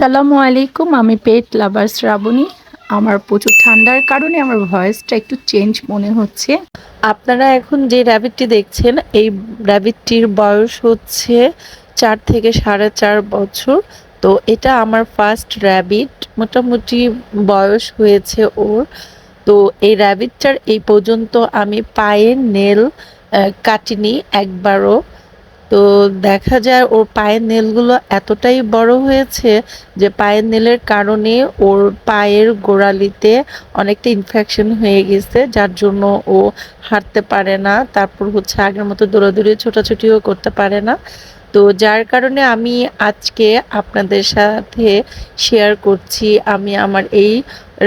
আসসালামু আলাইকুম। আমি পেট লাভার শ্রাবণী। আমার প্রচুর ঠান্ডার কারণে আমার ভয়েসটা একটু চেঞ্জ মনে হচ্ছে। আপনারা এখন যে র্যাবিটটি দেখছেন এই র্যাবিটটির বয়স হচ্ছে 4 থেকে 4.5 বছর। তো এটা আমার ফার্স্ট র্যাবিট, মোটামুটি বয়স হয়েছে ওর। তো এই র্যাবিটটার এই পর্যন্ত আমি পায়ের নেল কাটিনি একবারও। তো দেখা যায় ওর পায়ের নেলগুলো এতটাই বড় হয়েছে যে পায়ের নেলের কারণে ওর পায়ের গোড়ালিতে অনেকটা ইনফেকশন হয়ে গেছে, যার জন্য ও হাঁটতে পারে না। তারপর হচ্ছে আগের মতো দৌড়াদৌড়ি ছোটাছুটিও করতে পারে না। তো যার কারণে আমি আজকে আপনাদের সাথে শেয়ার করছি আমি আমার এই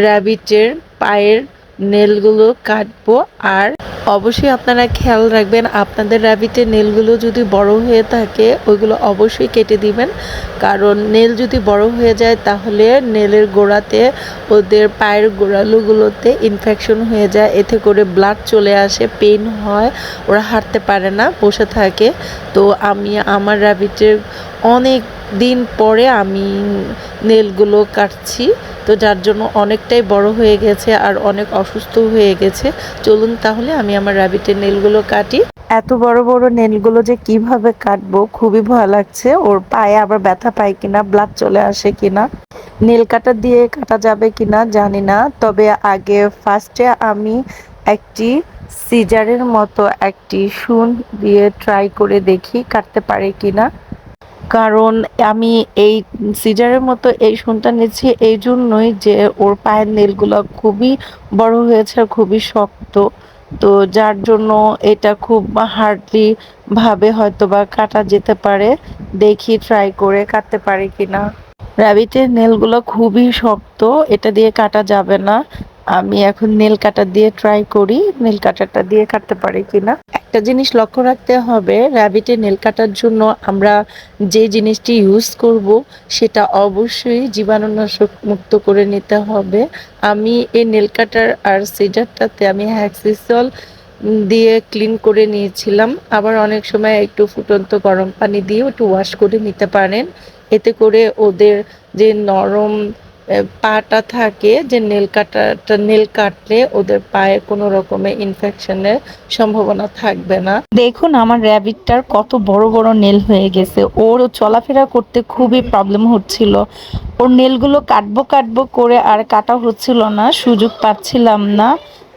র্যাবিটের পায়ের নেলগুলো কাটবো। আর অবশ্যই আপনারা খেয়াল রাখবেন আপনাদের র্যাবিটের নেলগুলো যদি বড় হয়ে থাকে ওইগুলো অবশ্যই কেটে দিবেন, কারণ নেল যদি বড় হয়ে যায় তাহলে নেলের গোড়াতে ওদের পায়ের গোড়ালুগুলোতে ইনফেকশন হয়ে যায়, এতে করে ব্লাড চলে আসে, পেন হয়, ওরা হাঁটতে পারে না, বসে থাকে। তো আমি আমার র্যাবিটের অনেক দিন পরে আমি নেলগুলো কাটছি, তো যার জন্য অনেকটাই বড় হয়ে গেছে আর অনেক অসুস্থ হয়ে গেছে। চলুন তাহলে আমি আমার র্যাবিটের নেলগুলো কাটি। এত বড় বড় নেলগুলো যে কিভাবে কাটবো খুবই ভয় লাগছে, ওর পায়ে আবার ব্যথা পায় কিনা, ব্লাড চলে আসে কিনা, নেল কাটার দিয়ে কাটা যাবে কিনা জানি না। তবে আগে ফার্স্টে আমি একটি সিজারের মতো একটি সুন দিয়ে ট্রাই করে দেখি কাটতে পারে কিনা। কারণ আমি এই সিজারের মতো এই সুনটা নিচ্ছি এই জন্যই যে ওর পায়ের নেলগুলো খুবই বড় হয়েছে আর খুবই শক্ত। তো যার জন্য এটা খুব হার্ডলি ভাবে হয়তো বা কাটা যেতে পারে। দেখি ট্রাই করে কাটতে পারি কিনা। র্যাবিটের নেলগুলো খুবই শক্ত, এটা দিয়ে কাটা যাবে না। আমি এখন নেল কাটার দিয়ে ট্রাই করি নেল কাটারটা দিয়ে কাটতে পারি কিনা। একটা জিনিস লক্ষ্য রাখতে হবে, র্যাবিটের নেল কাটার জন্য আমরা যে জিনিসটি ইউজ করব সেটা অবশ্যই জীবাণুনাশক মুক্ত করে নিতে হবে। আমি এই নেল কাটার আর সিজারটাতে আমি হ্যাক্সিসল দিয়ে ক্লিন করে নিয়েছিলাম। আবার অনেক সময় একটু ফুটন্ত গরম পানি দিয়ে একটু ওয়াশ করে নিতে পারেন, এতে করে ওদের যে নরম পাটা থাকে, যে নেল কাটলে ওদের পায়ে কোনো রকমের ইনফেকশনের সম্ভাবনা থাকবে না। দেখুন আমার র্যাবিটটার কত বড় বড় নেল হয়ে গেছে, ওর চলাফেরা করতে খুবই প্রবলেম হচ্ছিল। ওর নেলগুলো কাটবো কাটবো করে আর কাটা হচ্ছিল না, সুযোগ পাচ্ছিলাম না।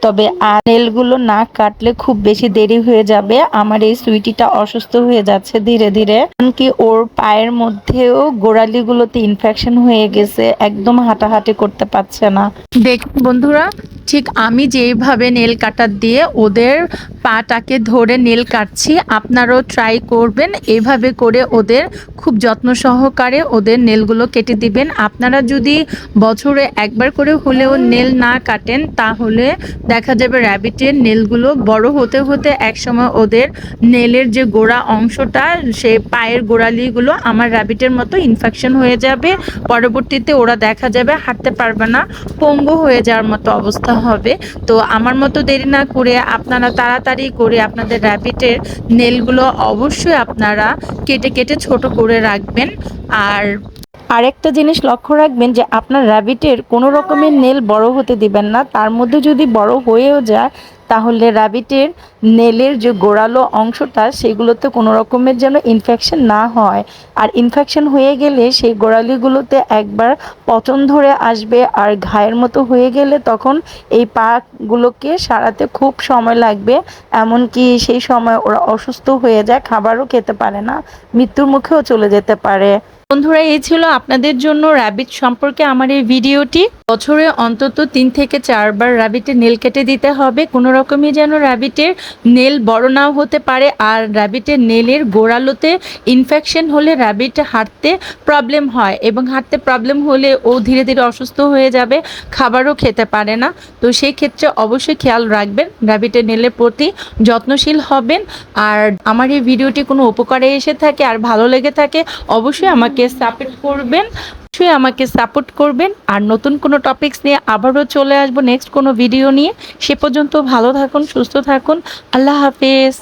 তবে আর নেলগুলো না কাটলে খুব বেশি দেরি হয়ে যাবে, আমার এই সুইটিটা অসুস্থ হয়ে যাচ্ছে ধীরে ধীরে। এমনকি ওর পায়ের মধ্যেও গোড়ালিগুলোতে ইনফেকশন হয়ে গেছে, একদম হাঁটাহাঁটি করতে পারছে না। দেখুন বন্ধুরা, ঠিক আমি যেইভাবে নেল কাটার দিয়ে ওদের পাটাকে ধরে নেল কাটছি, আপনারাও ট্রাই করবেন এইভাবে করে ওদের খুব যত্ন সহকারে ওদের নেলগুলো কেটে দিবেন। আপনারা যদি বছরে একবার করে হলেও নেল না কাটেন তাহলে দেখা যাবে র্যাবিটের নেলগুলো বড় হতে হতে একসময় ওদের নেলের যে গোড়া অংশটা, সে পায়ের গোড়ালিগুলো আমার র্যাবিটের মতো ইনফেকশন হয়ে যাবে। পরবর্তীতে ওরা দেখা যাবে হাঁটতে পারবে না, পঙ্গু হয়ে যাওয়ার মতো অবস্থা হবে। তো আমার মতো দেরি না করে আপনারা তাড়াতাড়ি করে আপনাদের র্যাবিটের নেলগুলো অবশ্যই আপনারা কেটে কেটে ছোট করে রাখবেন। আর আরেকটা জিনিস লক্ষ্য রাখবেন যে আপনার র্যাবিটের কোনো রকমের নেল বড় হতে দিবেন না, তার মধ্যে যদি বড় হয়েও যায় তাহলে র্যাবিটের নেলের যে গোড়ালো অংশটা সেগুলোতে কোনো রকমের যেন ইনফেকশন না হয়। আর ইনফেকশন হয়ে গেলে সেই গোড়ালিগুলোতে একবার পচন ধরে আসবে আর ঘায়ের মতো হয়ে গেলে তখন এই পাগুলোকে সারাতে খুব সময় লাগবে, এমনকি সেই সময় ওরা অসুস্থ হয়ে যায়, খাবারও খেতে পারে না, মৃত্যুর মুখেও চলে যেতে পারে। বন্ধুরা, এই ছিল আপনাদের জন্য র্যাবিট সম্পর্কে আমার এই ভিডিওটি। বছরে অন্তত 3 থেকে 4 বার র্যাবিটের নেল কেটে দিতে হবে, কোনো রকমই যেন র্যাবিটের নেল বড় নাও হতে পারে। আর র্যাবিটের নেলের গোড়ালোতে ইনফেকশন হলে র্যাবিট হাঁটতে প্রবলেম হয়, এবং হাঁটতে প্রবলেম হলে ও ধীরে ধীরে অসুস্থ হয়ে যাবে, খাবারও খেতে পারে না। তো সেই ক্ষেত্রে অবশ্যই খেয়াল রাখবেন, র্যাবিটের নেলের প্রতি যত্নশীল হবেন। আর আমার এই ভিডিওটি কোনো উপকারে এসে থাকে আর ভালো লেগে থাকে অবশ্যই আমাকে সাপোর্ট করবেন। আর নতুন কোনো টপিকস নিয়ে আবারও চলে আসবো নেক্সট কোনো ভিডিও নিয়ে। সে পর্যন্ত ভালো থাকুন, সুস্থ থাকুন, আল্লাহ হাফেজ।